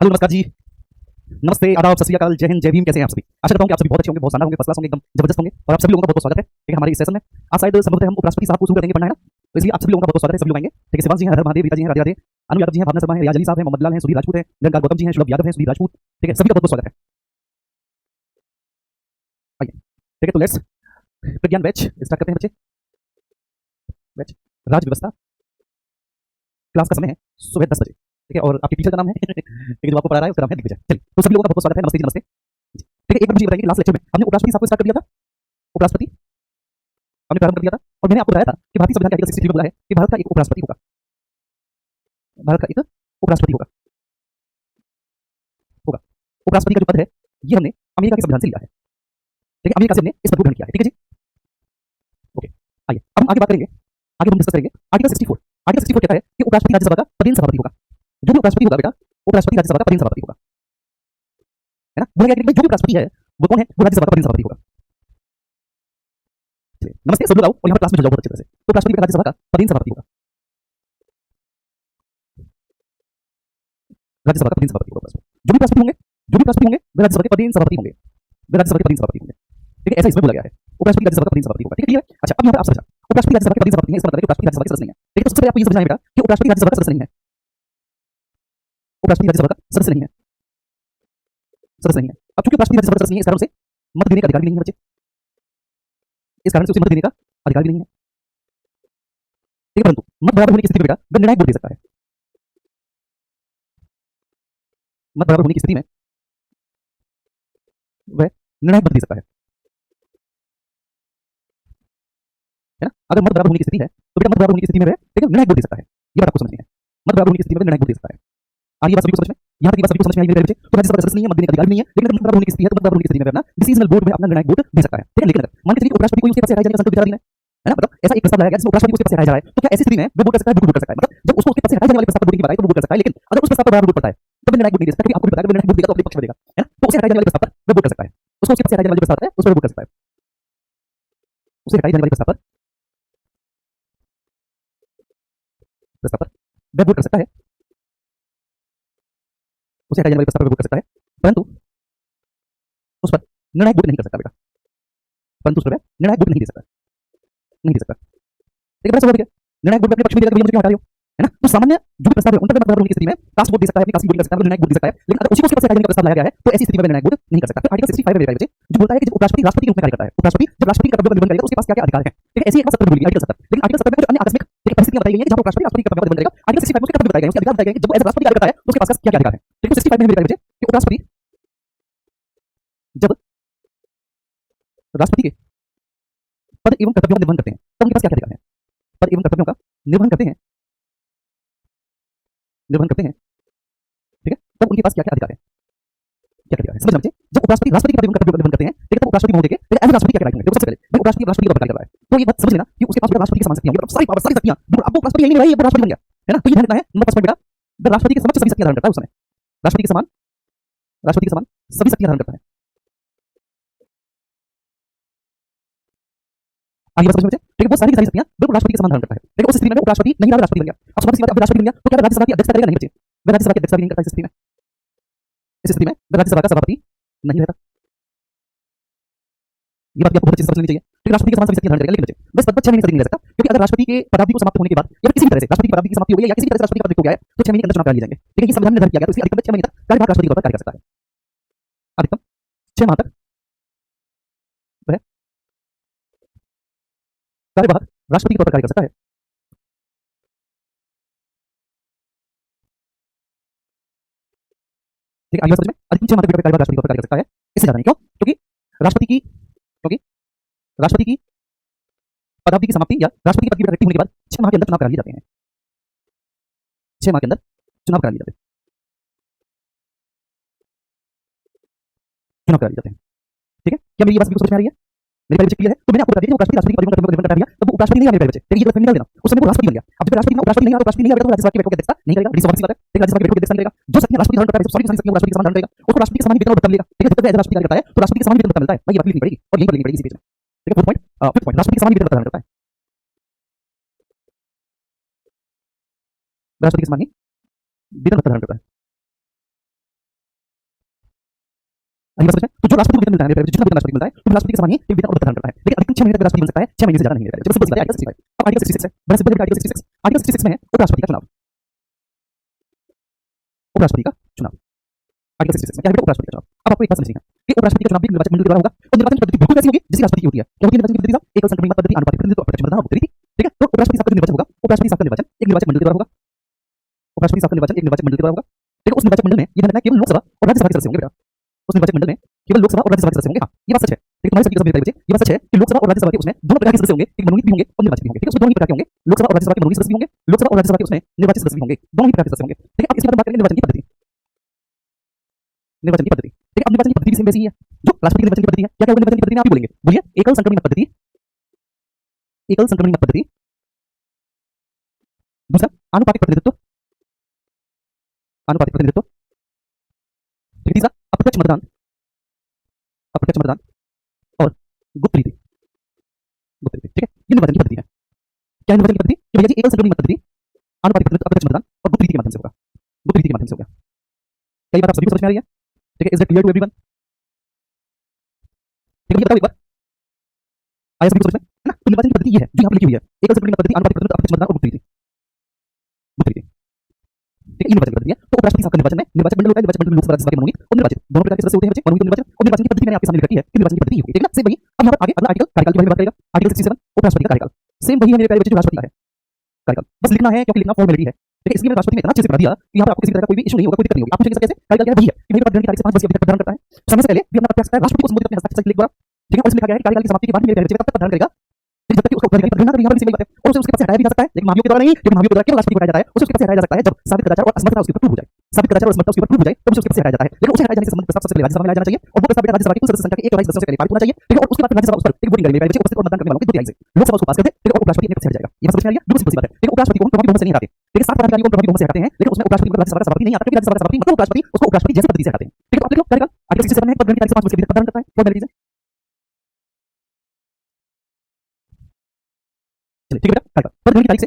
Hello नमस्कार जी। नमस्ते, आदाब, सत श्री अकाल, जय हिंद, जय भीम। कैसे हैं आप सभी? आशा करता हूं कि आप सभी बहुत अच्छे होंगे, बहुत शानदार होंगे, फर्स्ट क्लास होंगे, एकदम जबरदस्त होंगे। और आप सभी लोगों का बहुत बहुत स्वागत है ठीक है हमारे इस सेशन में। आज शायद संभवतः हम उपराष्ट्रपति साहब को शुरू करेंगे पढ़ना है ना, तो इसलिए आप सभी लोगों का बहुत बहुत स्वागत है। सभी लोग आएंगे ठीक है। शिवांश जी हैं, हर महादेव, रीता जी हैं, राधे राधे, अनु यादव जी हैं, भावना शर्मा है, रियाज अली साहब हैं, मोहम्मद लाल हैं, सुधीर राजपूत हैं, निरंकार गौतम जी हैं, शुभम यादव हैं, सुधीर राजपूत ठीक है। सभी का बहुत बहुत स्वागत है। आइए ठीक है, तो लेट्स प्रज्ञान बैच स्टार्ट करते हैं बच्चे। बैच राज व्यवस्था, क्लास का समय है सुबह 10 बजे ठीक है। और आपके टीचर का नाम है ठीक है, जो आपको पढ़ा रहा है उसका नाम है दिग्विजय। चलिए, तो सभी लोगों का बहुत बहुत स्वागत है। नमस्ते जी, नमस्ते ठीक है। एक बार मुझे बताइए कि लास्ट लेक्चर में हमने उपराष्ट्रपति साहब को स्टार्ट कर दिया था। उपराष्ट्रपति हमने प्रारंभ कर दिया था और मैंने आपको बताया था कि भारतीय संविधान के आर्टिकल 63 में बोला है कि भारत का एक उपराष्ट्रपति होगा। भारत का एक उपराष्ट्रपति होगा होगा उपराष्ट्रपति का जो पद है ये हमने अमेरिका के संविधान से लिया है ठीक है। अमेरिका से हमने इस पद को ग्रहण किया है ठीक है जी। ओके, आइए अब हम आगे बात करेंगे, आगे हम डिस्कस करेंगे आर्टिकल 64। आर्टिकल 64 कहता है कि उपराष्ट्रपति राज्यसभा का पदेन सभापति होगा। जो भी उपराष्ट्रपति होगा बेटा, उपराष्ट्रपति राज्यसभा का पदेन सभापति होगा है ना। बोला गया कि जो भी उपराष्ट्रपति है वो कौन है, वो राज्यसभा का पदेन सभापति होगा। नमस्ते, सब लोग आओ और यहाँ पर क्लास में जुड़ जाओ बहुत अच्छी तरह से। तो उपराष्ट्रपति राज्यसभा का पदेन सभापति होगा, राज्यसभा का पदेन सभापति होगा। जो भी उपराष्ट्रपति होंगे, जो भी उपराष्ट्रपति होंगे वे राज्यसभा के पदेन सभापति होंगे, वे राज्यसभा के पदेन सभापति होंगे ठीक है। ऐसा इसमें बोला गया है, उपराष्ट्रपति राज्यसभा का पदेन सभापति होगा ठीक है। क्लियर? अच्छा, अब यहाँ पर आप समझा, उपराष्ट्रपति राज्यसभा के पदेन सभापति है, इसका मतलब है कि उपराष्ट्रपति राज्यसभा के सदस्य नहीं है ठीक है। तो सबसे पहले आपको ये समझना है बेटा कि उपराष्ट्रपति राज्यसभा का सदस्य नहीं है, उपराष्ट्रपति राज्यसभा का सदस्य नहीं है, सदस्य नहीं है। अब चूंकि उपराष्ट्रपति राज्यसभा का सदस्य नहीं है, इस कारण से मत देने का अधिकार भी नहीं है बच्चे, इस कारण से उसे मत देने का अधिकार भी नहीं है ठीक है। परंतु मत बराबर होने की स्थिति में बेटा वह निर्णायक वोट दे सकता है। मत बराबर होने की स्थिति में वह निर्णायक वोट दे सकता है ना। अगर मत बराबर होने की स्थिति है तो बेटा मत बराबर होने की स्थिति में वह ठीक है निर्णायक वोट दे सकता है। ये बात आपको समझनी है, मत बराबर होने की स्थिति में निर्णायक वोट दे सकता है। आगे बात सभी को समझ में, यहाँ तक बात सभी को समझ में आई मेरे बच्चे। तो राज्यसभा का सदस्य नहीं है, मत देने का अधिकार भी नहीं है, लेकिन मत बराबर होने की स्थिति है तो मत बराबर होने की स्थिति में अपना डिसीजनल वोट में अपना निर्णायक वोट दे सकता है ठीक है। लेकिन अगर मान के चलिए उपराष्ट्रपति को उसके पास से हटाए जाने का संकल्प विचाराधीन है ना, मतलब ऐसा एक प्रस्ताव लाया गया जिसमें उपराष्ट्रपति को उसके पास से हटाया जा रहा है, तो क्या ऐसी स्थिति में वो वोट कर सकता है, बिल्कुल वोट कर सकता है। मतलब जब उसको उसके पास से हटाए जाने वाले प्रस्ताव पर वोटिंग की बात आई तो वो वोट कर सकता है, लेकिन अगर उस प्रस्ताव पर बराबर वोट पड़ता है तब निर्णायक वोट नहीं दे सकता, क्योंकि आपको भी पता है निर्णायक वोट देगा तो अपने पक्ष में देगा है ना। तो उसे हटाए जाने वाले प्रस्ताव पर वह वोट कर सकता है, उसको उसके पास से हटाए जाने वाले प्रस्ताव है उस पर वोट कर सकता है, उसे हटाए जाने वाले प्रस्ताव पर वह वोट कर सकता है, उसे हटाए जाने वाले प्रस्ताव पर वोट कर सकता है, परंतु उस पर निर्णायक वोट नहीं कर सकता बेटा, परंतु उस पर निर्णायक वोट नहीं दे सकता, नहीं दे सकता ठीक है। समझ गया, निर्णायक वोट अपने पक्ष में देगा तो मुझे क्यों हटा रहे हो है ना। तो सामान्य जो भी प्रस्ताव है उन पर मत बराबर होने की स्थिति में कास्ट वोट दे सकता है, अपनी कास्ट वोट कर सकता है, निर्णायक वोट दे सकता है। लेकिन अगर उसी को उसके पास हटाने का प्रस्ताव लाया गया है तो ऐसी स्थिति में निर्णायक वोट नहीं कर सकता। आर्टिकल 65 में बच्चे जो बोलता है कि जब उपराष्ट्रपति राष्ट्रपति के रूप में कार्य करता है, उपराष्ट्रपति जब राष्ट्रपति का कर्तव्य का निर्वहन करेगा उसके पास क्या क्या अधिकार है ठीक है। ऐसी एक बात 70 में बोली आर्टिकल 70। लेकिन आर्टिकल 70 में कुछ अन्य आकस्मिक ठीक है परिस्थितियां बताई गई हैं जहां पर उपराष्ट्रपति राष्ट्रपति का कर्तव्य का निर्वहन करेगा। आर्टिकल 65 में उसके कर्तव्य बताए गए हैं, उसके अधिकार बताए गए हैं, जब वो एज राष्ट्रपति कार्य करता है तो उसके पास क्या क्या अधिकार है ठीक है। 65 में बताया बच्चे कि उपराष्ट्रपति जब राष्ट्रपति के पद एवं कर्तव्यों का निर्वहन करते हैं तब उनके पास क्या क्या अधिकार है, पद एवं कर्तव्यों का निर्वहन करते हैं, निर्वहन करते हैं ठीक है, तब उनके पास क्या क्या अधिकार है, क्या क्या अधिकार है समझ लीजिए। जब उपराष्ट्रपति राष्ट्रपति के पद एवं कर्तव्यों का निर्वहन करते हैं ठीक है, तब उपराष्ट्रपति महोदय के एज राष्ट्रपति क्या क्या राइट होंगे। तो सबसे पहले भाई उपराष्ट्रपति राष्ट्रपति का कार्य कर रहा है तो ये बात समझ लेना कि उसके पास राष्ट्रपति की समान शक्तियां होंगी, सारी पावर सारी शक्तियां। अब वो उपराष्ट्रपति यही नहीं रहा, ये राष्ट्रपति बन गया है ना। तो ये ध्यान रखना है नंबर 5 बेटा, जब राष्ट्रपति के समक्ष सभी शक्तियां धारण करता है उस समय राष्ट्रपति के समान, राष्ट्रपति के समान सभी शक्तियां धारण करता है। आगे बात समझ में ठीक है, वो सारी की सारी शक्तियां बिल्कुल राष्ट्रपति के समान धारण करता है। लेकिन उस स्थिति में उपराष्ट्रपति नहीं रहा, राष्ट्रपति बन गया। अब समझ सी बात, अब राष्ट्रपति बन गया तो क्या राज्यसभा की अध्यक्षता करेगा? नहीं बच्चे, वह राज्यसभा की अध्यक्षता भी नहीं करता इस स्थिति में, इस स्थिति में वह राज्यसभा का सभापति नहीं रहता। ये बात आपको बहुत अच्छे से समझ लेनी चाहिए ठीक है। राष्ट्रपति के समान सभी शक्तियां धारण करेगा, लेकिन बच्चे बस पद पर 6 महीने तक नहीं रह सकता, क्योंकि अगर राष्ट्रपति के पदावधि को समाप्त होने के बाद या किसी भी तरह से राष्ट्रपति की पदावधि की समाप्ति हो गई या किसी भी तरह से राष्ट्रपति का पद हो गया है तो 6 महीने के अंदर चुनाव करा लिए जाएंगे ठीक है। ये संविधान में निर्धारित किया गया, तो इसलिए अधिकतम 6 महीने तक कार्यभार राष्ट्रपति के तौर पर कार्य कर सकता है, अधिकतम 6 माह तक वह कार्यभार राष्ट्रपति के तौर पर कार्य कर सकता है ठीक है। आगे समझ में, अधिकतम 6 माह तक कार्यभार राष्ट्रपति के तौर पर कार्य कर सकता है, इससे ज्यादा नहीं। क्यों? क्योंकि राष्ट्रपति की पदावधि की समाप्ति या राष्ट्रपति की पद की व्यक्ति होने के बाद 6 माह के अंदर चुनाव करा लिए जाते हैं, 6 माह के अंदर चुनाव करा लिए जाते हैं, चुनाव करा लिए जाते हैं ठीक है। क्या मेरी बात सभी को समझ में आ रही है? मेरी पहले क्लियर है? तो मैंने आपको बता दिया कि उपराष्ट्रपति राष्ट्रपति के पद का निर्वहन कर दिया, तब वो उपराष्ट्रपति नहीं है मेरे बच्चे, लेकिन ये बात निकाल देना, उस समय वो राष्ट्रपति बन गया। अब जब राष्ट्रपति उपराष्ट्रपति नहीं है, उपराष्ट्रपति नहीं है तो राज्यसभा की बैठकों की अध्यक्षता नहीं करेगा, राज्यसभा की बात है ठीक है। राज्यसभा की बैठकों की अध्यक्षता नहीं करेगा, जो शक्तियां राष्ट्रपति धारण करता है, सारी शक्तियां राष्ट्रपति के समान धारण करेगा, उसको राष्ट्रपति के समान वेतन और भत्ता मिलेगा ठीक है। जब तक राष्ट्रपति कार्य करता है तो राष्ट्रपति के समान वेतन भत्ता मिलता है, भाई ये बात लिखनी पड़ेगी और यहीं पर लिखनी पड़ेगी इसी पेज में ठीक है। फिफ्थ पॉइंट राष्ट्रपति के समान वेतन भत्ता धारण करता है, राष्ट्रपति के समान ही वेतन भत्ता धारण करता है अभी बस तो जो राष्ट्रपति को वेतन मिलता है मेरे जितना वेतन राष्ट्रपति मिलता है तो राष्ट्रपति के समान ही वेतन और प्रदान करता है, लेकिन अधिकतम 6 महीने तक राष्ट्रपति बन सकता है, 6 महीने से ज्यादा नहीं मिलेगा। जब सिंपल सी बात है, आर्टिकल 65। अब आर्टिकल 66 है, बड़ा सिंपल है। आर्टिकल 66 में है उपराष्ट्रपति का चुनाव। उपराष्ट्रपति का चुनाव आर्टिकल 66 में क्या है? उपराष्ट्रपति का चुनाव। अब आपको एक बात समझनी है कि उपराष्ट्रपति का चुनाव भी निर्वाचन मंडली द्वारा होगा और निर्वाचन पद्धति बिल्कुल वैसी होगी जैसी राष्ट्रपति की होती है। क्या होती है निर्वाचन की पद्धति? एकल संक्रमण पद्धति, आनुपातिक प्रतिनिधित्व, अप्रत्यक्ष मतदान और गुप्त रीति। ठीक है, तो उपराष्ट्रपति साहब का निर्वाचन होगा। उपराष्ट्रपति साहब का निर्वाचन एक निर्वाचन मंडली द्वारा होगा। उपराष्ट्रपति साहब का निर्वाचन एक निर्वाचन मंडली द्वारा होगा। ठीक है, उस निर्वाचन मंडल में ये ध्यान रखना है केवल लोकसभा और राज्यसभा के सदस्य होंगे बेटा। उस निर्वाचन मंडल में केवल लोकसभा और राज्यसभा के सदस्य होंगे। हाँ, ये बात सच है। ठीक है, तुम्हारे सभी के सभी बच्चे ये बात सच है कि लोकसभा और राज्यसभा के उसमें दोनों प्रकार के सदस्य होंगे, एक मनोनीत भी होंगे और निर्वाचित भी होंगे। ठीक है, उसमें दोनों ही प्रकार के होंगे, लोकसभा और राज्यसभा के मनोनीत सदस्य भी होंगे, लोकसभा और राज्यसभा के उसमें निर्वाचित सदस्य भी होंगे, दोनों ही प्रकार के सदस्य होंगे। ठीक है, अब इसके बाद बात करेंगे निर्वाचन की पद्धति। निर्वाचन की पद्धति, ठीक है, अब निर्वाचन की पद्धति भी सेम वैसी ही है जो राष्ट्रपति की निर्वाचन की पद्धति है। क्या क्या होगा निर्वाचन की पद्धति में आप ही बोलेंगे, बोलिए। एकल संक्रमण मत पद्धति, एकल संक्रमण मत पद्धति। दूसरा आनुपातिक प्रतिनिधित्व, आनुपातिक प्रतिनिधित्व। तीसरा अप्रत्यक्ष मतदान, अप्रत्यक्ष मतदान और गुप्त रीति, गुप्त रीति। ठीक है, ये निर्वाचन की पद्धति है। क्या है निर्वाचन की पद्धति? कि भैया जी एकल संक्रमण मत पद्धति, आनुपातिक प्रतिनिधित्व, अप्रत्यक्ष मतदान और गुप्त रीति के माध्यम से होगा, गुप्त रीति के माध्यम से होगा। क्या ये बात आप सभी को समझ में आ रही है? ठीक है, is that clear to everyone? ठीक है, ये बताओ एक बार, आया सभी को समझ में? है ना? तो निर्वाचन की पद्धति ये है जो यहाँ पर लिखी हुई है, एकल संक्रमण मत पद्धति, आनुपातिक प्रतिनिधित्व, अप्रत्यक्ष मतदान और गुप्त रीति, गुप्त रीति। ठीक है, ये निर्वाचन की पद्धति है। तो उपराष्ट्रपति साहब का निर्वाचन में निर्वाचन मंडल होता है, निर्वाचन मंडल लोकसभा राज्यसभा के मनोनीत और निर्वाचित दोनों प्रकार के सदस्य होते हैं बच्चे, मनोनीत और निर्वाचित। और निर्वाचन की पद्धति मैंने आपके सामने रखी है कि निर्वाचन की पद्धति होगी। ठीक है ना, सेम वही। अब यहाँ पर आगे अगला आर्टिकल कार्यकाल के बारे में बात करेगा। आर्टिकल 67 उपराष्ट्रपति का कार्यकाल सेम वही है मेरे प्यारे बच्चे जो राष्ट्रपति का है कार्यकाल, बस लिखना है क्योंकि लिखना फॉर्मेलिटी है। ठीक है, इसलिए मैंने राष्ट्रपति में इतना अच्छे से बता दिया कि यहाँ पर आपको किसी तरह का कोई भी इशू नहीं होगा, कोई दिक्कत नहीं होगी। आप पूछेंगे सर कैसे? कार्यकाल क्या है? वही है कि मेरे प्रधान की तारीख से 5 वर्ष की अवधि तक प्रदान करता है। समय से पहले भी अपना प्रत्याश करता है, राष्ट्रपति को संबोधित अपने हस्ताक्षर से लिख द्वारा। ठीक है, और इसमें लिखा गया है कि कार्यकाल की समाप्ति के बाद मेरे प्यारे बच्चे तब तक प्रदान करेगा जब तक कि उसका उत्तराधिकारी पद ग्रहण करे। यहाँ पर भी सेम बात है। और उसे उसके पास से हटाया भी जा सकता है, लेकिन महाभियोग के द्वारा नहीं, लेकिन महाभियोग के द्वारा केवल राष्ट्रपति को हटाया जाता है। उसे उसके पास से हटाया जा सकता है जब साबित कदाचार और असमर्थता उसके ऊपर प्रूव हो जाए, साबित कदाचार और असमर्थता उसके ऊपर प्रूव हो जाए, तब उसे उसके पास से हटाया जाता है। लेकिन उसे हटाए जाने से संबंधित प्रस्ताव सबसे पहले राज्यसभा में लाया जाना चाहिए और वो प्रस्ताव राज्यसभा की कुल सदस्य संख्या के 1/22 सदस्यों से पहले पारित होना चाहिए। ठीक है, और उसके बाद राज्यसभा उस पर एक वोटिंग करेगी मेरे बच्चे उपस्थित और मतदान करने वालों के 2 तिहाई से लोकसभा उसको पास कर दे। ठीक है, और उपराष्ट्रपति अपने पद से हट जाएगा। ये समझ में आ रही है? बिल्कुल सिंपल सी बात है। ठीक है, उपराष्ट्रपति को प्रभावी बहुमत से नहीं हटाते। ठीक है, 7 पदाधिकारियों को प्रभावी बहुमत से हटाते हैं, लेकिन उसमें उपराष्ट्रपति को राज्यसभा का सभापति नहीं आता क्योंकि राज्यसभा का सभापति मतलब उपराष्ट्रपति उसको उपराष्ट्रपति जैसी पद्धति से हटाते हैं। ठीक है, तो आप लिख लो कार्यकाल आर्टिकल 67 है, पद ग्रहण की तारीख से 5 वर्ष के भीतर प्रदान करता है, फॉर्मेलिटीज है। चलिए ठीक है बेटा, कार्यकाल पद ग्रहण की तारीख से,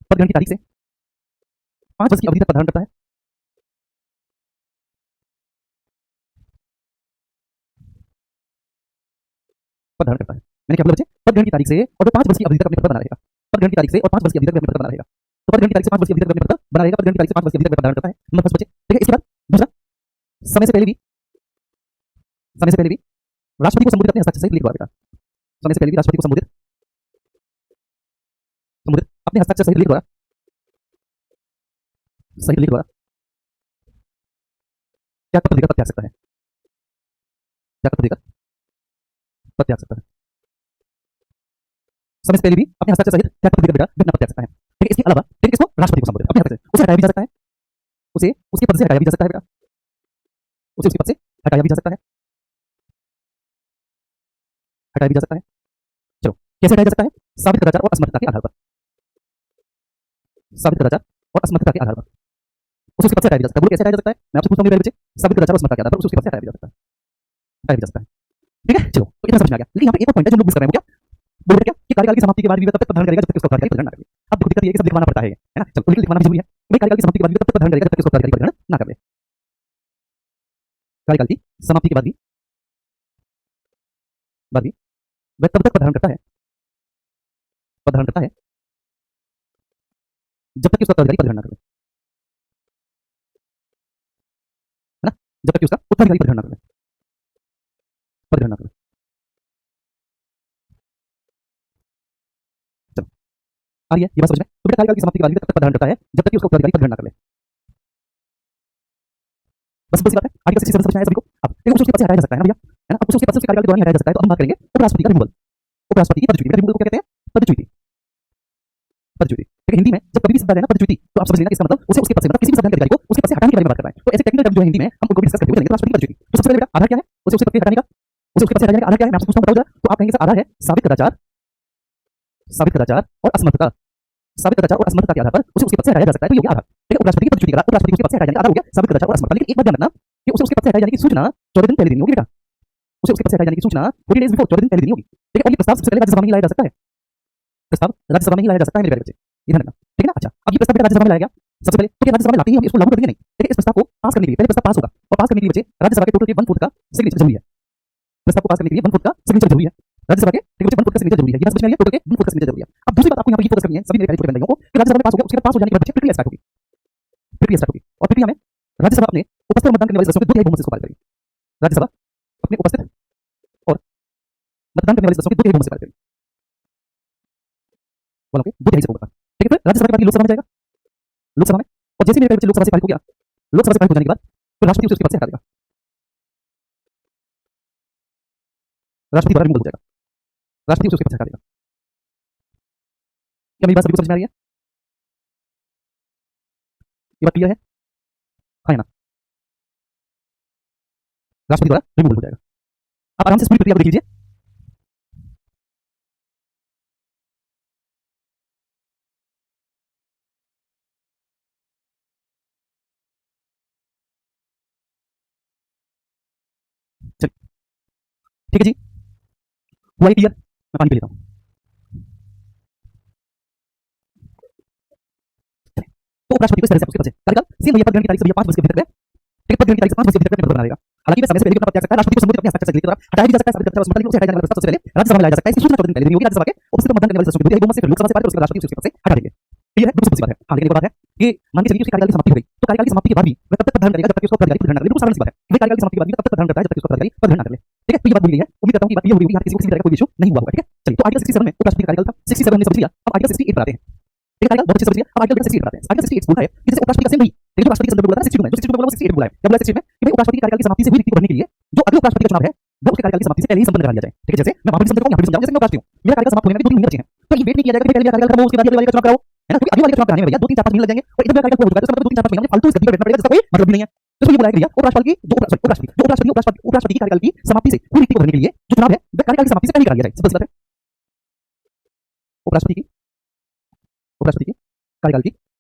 पद ग्रहण की तारीख से 5 वर्ष की अवधि तक प्रदान करता है। पद ग्रहण करता है, मैंने क्या बोला बच्चे? पद ग्रहण की तारीख से और वो 5 वर्ष की अवधि तक अपने पद बना रहेगा। पद ग्रहण की तारीख से और 5 वर्ष की अवधि तक अपने पद बना रहेगा। तो पद ग्रहण की तारीख से 5 वर्ष की अवधि तक अपने पद बना रहेगा। पद ग्रहण की तारीख से 5 वर्ष की अवधि तक प्रदान करता है, नंबर फर्स्ट बच्चे। ठीक है, इसके बाद दूसरा, समय से पहले भी, समय से पहले भी राष्ट्रपति को संबोधित अपने हस्ताक्षर सहित लिख द्वारा बेटा। समय से पहले भी राष्ट्रपति को संबोधित, संबोधित अपने हस्ताक्षर सहित लिख द्वारा, सहित लिख द्वारा क्या पद देकर पद त्याग सकता है, क्या पद देकर पद त्याग सकता है। समय से पहले भी अपने हस्ताक्षर सहित क्या पद देकर बेटा अपना पद त्याग सकता है। ठीक है, इसके अलावा ठीक है, इसको राष्ट्रपति को संबोधित अपने हस्ताक्षर से उसे हटाया भी जा सकता है, उसे उसके पद से हटाया भी जा सकता है बेटा, उसे उसके पद से हटाया भी जा सकता है, हटाया भी जा सकता है। चलो कैसे हटाया जा सकता है? साबित कदाचार और असमर्थता के आधार पर, साबित कदाचार और असमर्थता के आधार पर उसे उसके पद से हटाया भी जा सकता है। बोलो कैसे हटाया जा सकता है? मैं आपसे पूछता हूँ मेरे बच्चे, साबित कदाचार और असमर्थता के आधार पर उसे उसके पद से हटाया भी जा सकता है, हटाया भी जा सकता है। ठीक है, चलो तो इतना समझ में आ गया। लेकिन यहाँ पे एक और पॉइंट है जो लोग मिस कर रहे हैं, वो क्या बोल रहे क्या कि कार्यकाल की समाप्ति के बाद भी तब तक प्रधान करेगा जब तक उसका उत्तराधिकारी पद ग्रहण ना करे। अब देखो दिक्कत ये है कि सब लिखवाना पड़ता है ना। चलो लिखवाना भी जरूरी है। भाई कार्यकाल की समाप्ति के बाद भी तब तक प्रधान करेगा जब तक उसका उत्तराधिकारी पद ग्रहण ना करे। कार्यकाल की समाप्ति के बाद भी वह तब तक प्रधान करता है, प्रधान करता है जब तक कि उसका उत्तराधिकारी पद ग्रहण ना करे, है ना, जब तक कि उसका उत्तराधिकारी पद ग्रहण ना करे, पद ग्रहण ना करे। चलो आ रही है ये बात समझ में? तो बेटा कार्यकाल की समाप्ति के बाद भी तब तक प्रधान करता है जब तक कि उसका उत्तराधिकारी पद ग्रहण ना करे। बस सिंपल सी बात है। आर्टिकल 67 समझ में आया सभी को? अब देखो उसे उसके पद से हटाया जा सकता है ना भैया, है ना। अब उसे उसके पद से उसके कार्यकाल के दौरान हटाया जा सकता है। तो अब हम बात करेंगे उपराष्ट्रपति का रिमूवल, उपराष्ट्रपति की पदच्युति। रिमूवल को क्या कहते हैं? पदच्युति, पदच्युति। ठीक है, हिंदी में जब कभी भी शब्द आए ना पदच्युति तो आप समझ लेना कि इसका मतलब उसे उसके पद से मतलब किसी भी सरकारी अधिकारी को उसके पद से हटाने के बारे में बात कर रहा है। तो ऐसे टेक्निकल टर्म जो है हिंदी में हम उनको भी डिस्कस करते हुए चलेंगे। तो राष्ट्रपति की पदच्युति, तो सबसे पहले बेटा आधार क्या है? उसे उसके पद से हटाने का, उसे उसके पद से हटाने का आधार क्या है? मैं आपसे पूछता हूँ बताओ जरा। तो आप कहेंगे सर आधार है साबित कदाचार, साबित कदाचार और असमर्थता, साबित कदाचार और असमर्थता के आधार पर उसे उसके पद से हटाया जा सकता है। तो ये हो गया आधार। ठीक है, उपराष्ट्रपति की पदच्युति का उपराष्ट्रपति को उसके पद से हटाने का आधार हो गया साबित कदाचार और असमर्थता। लेकिन एक बात ध्यान रखना कि उसे उसके पद से हटाए जाने की सूचना 14 दिन पहले देनी होगी बेटा। उसे उसके पद से हटाए जाने की सूचना 40 डेज बिफोर, 14 दिन पहले देनी होगी। ठीक है, और ये प्रस्ताव सबसे पहले राज्यसभा में ही लाया जा सकता है, प्रस्ताव राज्यसभा में ही लाया जा सकता है मेरे प्यारे बच्चे, ये ध्यान रखना। ठीक है ना। अच्छा, अब ये प्रस्ताव बेटा राज्यसभा में लाया गया, सबसे पहले तो क्या राज्यसभा में लाते ही हम इसको लागू कर देंगे नहीं, ठीक है। इस प्रस्ताव को पास करने के लिए पहले प्रस्ताव पास होगा और पास करने के लिए बच्चे राज्यसभा के टोटल के 1/4 का सिग्नेचर जरूरी है। प्रस्ताव को पास करने के लिए 1/4 का सिग्नेचर जरूरी है राज्यसभा के, ठीक है बच्चे 1/4 का सिग्नेचर जरूरी है। ये बात समझ में आई है, टोटल के 1/4 का सिग्नेचर जरूरी है। अब दूसरी बात आपको यहाँ पर ये फोकस करनी है सभी मेरे छोटे बंधुओं को कि राज्यसभा में पास हो गया, उसके बाद पास हो जाने के बाद बच्चे प्रक्रिया स्टार्ट होगी, प्रक्रिया स्टार्ट होगी और प्रक्रिया में राज्यसभा अपने उपस्थित और मतदान करने वाले सदस्यों के 2/3 बहुमत से इसको पास करेगी। राज्यसभा अपने उपस्थित और मतदान करने वाले सदस्यों के 2/3 बहुमत से पास करेगी, बोलो के 2/3 से बहुमत, ठीक है। फिर राज्यसभा के बाद लोकसभा में जाएगा, लोकसभा में, और जैसे ही मेरे बच्चे लोकसभा से पारित हो गया, लोकसभा से पारित हो जाने के बाद तो राष्ट्रपति उसे उसके पद से हटा देगा, राष्ट्रपति द्वारा रिमूव हो जाएगा, राष्ट्रपति उसे उसके पद से हटा देगा। क्या मेरी बात सभी को समझ में आ रही है? ये बात क्लियर है? हाँ या ना? राष्ट्रपति द्वारा रिमूव हो जाएगा। आप आराम से पूरी प्रक्रिया को देख लीजिए। चलिए ठीक है जी, हुआ ये क्लियर? मैं पानी पी लेता हूँ। तो उपराष्ट्रपति को इस तरह से उसके पद से कार्यकाल सेम वही, पद ग्रहण की तारीख से 5 वर्ष के भीतर करें, ठीक है। पद ग्रहण की तारीख से 5 वर्ष के भीतर अपने पद बना देगा। हालांकि वह समय से पहले भी अपना पद त्याग सकता है, राष्ट्रपति को संबोधित अपने हस्ताक्षर से लिखते द्वारा हटाया भी जा सकता है, साबित करता है, लेकिन उसे हटाए जाने वाले प्रस्ताव सबसे पहले राज्यसभा में लाया जा सकता है। इसकी सूचना 14 दिन पहले देनी होगी राज्यसभा के उपस्थित मतदान करने वाले सदस्यों के 2/3 बहुमत से, फिर लोकसभा से पारित और उसके बाद राष्ट्रपति उसके पद से हटा देंगे। क्लियर है? बिल्कुल सीधी बात है। हाँ, लेकिन एक बात है कि मान के चलिए उसके कार्यकाल की समाप्ति हो गई, तो कार्यकाल की समाप्ति के बाद भी वह तब तक पद धारण करेगा जब तक कि उसका पद खुद धारण ना करे। बिल्कुल साधारण सी बात है, वह कार्यकाल की समाप्ति के बाद भी तब तक पद धारण करता है जब तक उसका पद धारण ना करे, ठीक है। तो ये बात बोली गई है, उम्मीद करता हूं कि बात क्लियर हो गई होगी, यहाँ किसी को किसी तरह का कोई इशू नहीं हुआ होगा, ठीक है। चलिए, तो आर्टिकल 67 में उपराष्ट्रपति का कार्यकाल था, 67 हमने समझ लिया। अब आर्टिकल 68 पर आते हैं, ठीक है। कार्यकाल बहुत अच्छे से समझ लिया। अब आर्टिकल 68 पर आते हैं। आर्टिकल 68 बोलता है कि जैसे उपराष्ट्रपति का सेम नहीं, लेकिन जो राष्ट्रपति के संदर्भ में बोला था 62 में, जो 62 में बोला वो 68 बोला है। क्या बोला है 68 में कि भाई उपराष्ट्रपति के कार्यकाल की समाप्ति से हुई व्यक्ति को भरने के लिए जो अगले उपराष्ट्रपति का चुनाव है वह उसके कार्यकाल की समाप्ति से पहले ही संपन्न करा लिया जाए, ठीक है। जैसे मैं वहां भी समझता हूं, यहां भी समझाऊं, जैसे मैं उपराष्ट्रपति हूं, मेरा कार्यकाल समाप्त होने में 2-3 महीने बचे हैं, तो ये वेट नहीं किया जाएगा कि पहले मेरा कार्यकाल खत्म हो उसके बाद अगले वाले का चुनाव कराओ, है ना। क्योंकि अगले वाले का चुनाव कराने में भैया 2-3 4-5 महीने लग जाएंगे और इधर मेरा कार्यकाल पूरा हो चुका है, तो इसका मतलब 2-3 4-5 महीने में फालतू इस गद्दी पर बैठना पड़ेगा, जिसका कोई मतलब भी नहीं है। तो ये बोला है कि भैया उपराष्ट्रपति की जो उपराष्ट्रपति की कार्यकाल की समाप्ति से हुई व्यक्ति को भरने के लिए जो चुनाव है वह कार्यकाल की समाप्ति से पहले करा लिया जाए। सिंपल सी बात है। उपराष्ट्रपति की कार्यकाल की समाप्ति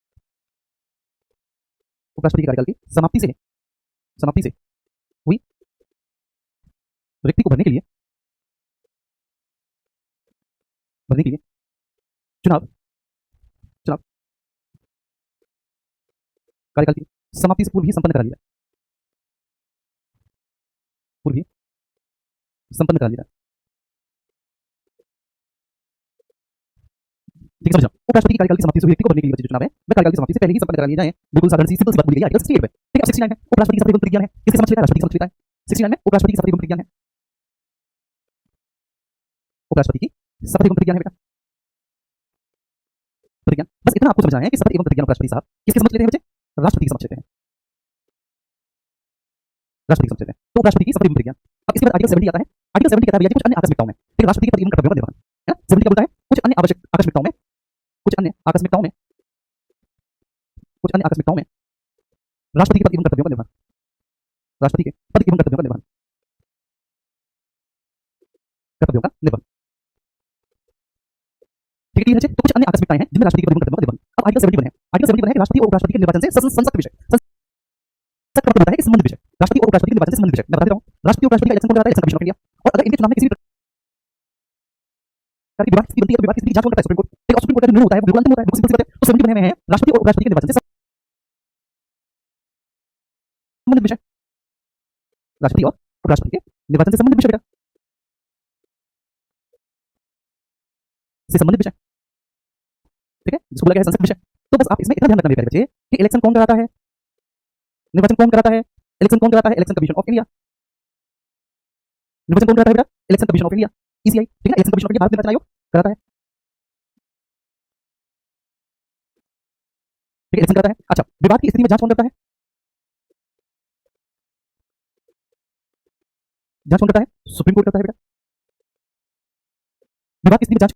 से हुई व्यक्ति को भरने के लिए चुनाव कार्यकाल की समाप्ति से पूर्व ही संपन्न करा लिया, पूर्व ही संपन्न करा लिया, ठीक है। समझ उपराष्ट्रपति की कार्यकाल की समाप्ति से हुई व्यक्ति को भरने के लिए जो चुनाव है वह कार्यकाल की समाप्ति से पहले ही संपन्न करा लिए जाए। बिल्कुल साधारण सी सिंपल सी बात बोली गई है आर्टिकल 68 पे, ठीक है। अब 69 है उपराष्ट्रपति की सत्ता एवं प्रतिज्ञा है, किसके समक्ष लेता है? राष्ट्रपति के समक्ष लेता है। 69 में उपराष्ट्रपति की सत्ता एवं प्रतिज्ञा है, उपराष्ट्रपति की शपथ एवं प्रतिज्ञा है बेटा, प्रतिज्ञा। बस इतना आपको समझना है कि शपथ एवं प्रतिज्ञा उपराष्ट्रपति साहब किसके समक्ष लेते हैं बच्चे? राष्ट्रपति के समक्ष लेते हैं, राष्ट्रपति के समक्ष लेते हैं। तो उपराष्ट्रपति की शपथ एवं प्रतिज्ञा। अब इसके बाद आर्टिकल 70 आता है। आर्टिकल 70 कहता है भैया कुछ अन्य आकस्मिकताओं में, ठीक है, राष्ट्रपति के पद एवं कर्तव्यों का निर्वहन, है ना। 70 क्या बोलता है? कुछ अन्य आकस्मिकताओं में, कुछ अन्य आकस्मिकताओं में राष्ट्रपति के पद एवं कर्तव्यों का निर्वहन, राष्ट्रपति के पद एवं कर्तव्यों का निर्वहन, ठीक है। तो कुछ अन्य आकस्मिकताएं हैं जिनमें राष्ट्रपति के पद एवं कर्तव्यों का निर्वहन। अब आर्टिकल 71 है, आर्टिकल 71 है कि राष्ट्रपति और उपराष्ट्रपति के निर्वाचन से संसद विषय, संसद का मतलब है कि संबंध विषय, राष्ट्रपति और उपराष्ट्रपति के निर्वाचन से संबंधित विषय। मैं बता देता हूं, राष्ट्रपति और उपराष्ट्रपति का इलेक्शन कौन कराता है? Election commission of India. और अगर इनके चुनाव में किसी भी प्रकार की विवाद स्थिति बनती है तो विवाद की स्थिति की जांच कौन करता है? Supreme court. ठीक है, सुप्रीम कोर्ट का जो निर्णय होता है वो बिल्कुल अंतिम होता है, बिल्कुल सिंपल सी बात है। तो 70 में है राष्ट्रपति और उपराष्ट्रपति के निर्वाचन से संबंधित विषय, राष्ट्रपति और उपराष्ट्रपति के निर्वाचन से संबंधित विषय बेटा, से संबंधित विषय, ठीक है, जिसको बोला गया है संसद विषय। तो बस आप इसमें इतना ध्यान रखना मेरे प्यारे बच्चे कि इलेक्शन कौन कराता है, निर्वाचन कौन कराता है, इलेक्शन कौन कराता है? Election commission of India. निर्वाचन कौन कराता है बेटा? Election commission of India, ECI, ठीक है। Election commission of India Bharat निर्वाचन आयोग कराता है, ठीक है, इलेक्शन कराता है। अच्छा, विवाद की स्थिति में जांच कौन करता है? जांच कौन करता है? सुप्रीम कोर्ट करता है बेटा। विवाद की स्थिति में जांच